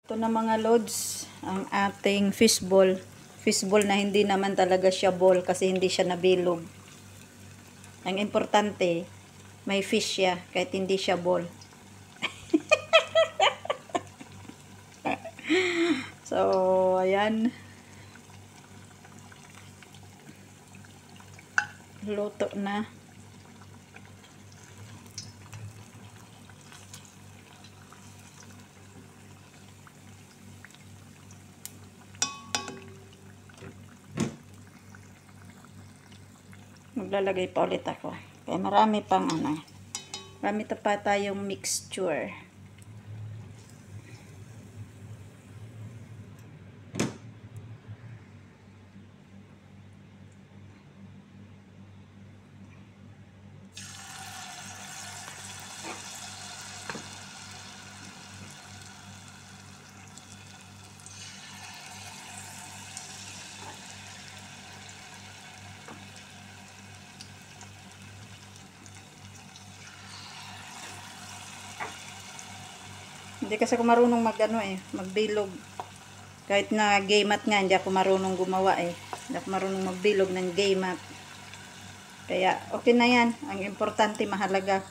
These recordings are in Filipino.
Ito na mga lods, ang ating fishball. Fishball na hindi naman talaga siya ball kasi hindi siya nabilog. Ang importante, may fish siya kahit hindi siya ball. So, ayan. Luto na. Maglalagay pa ulit ako. Kaya marami pang marami pa tayong mixture. Hindi kasi ako marunong magbilog. Kahit na gaymat nga, hindi ako marunong gumawa Hindi ako marunong magbilog ng gaymat. Kaya okay na yan. Ang importante mahalaga.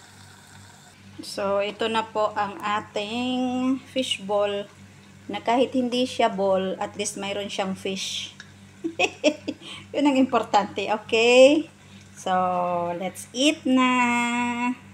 So, ito na po ang ating fishball na kahit hindi siya ball, at least mayroon siyang fish. Yun ang importante, okay? So, let's eat na!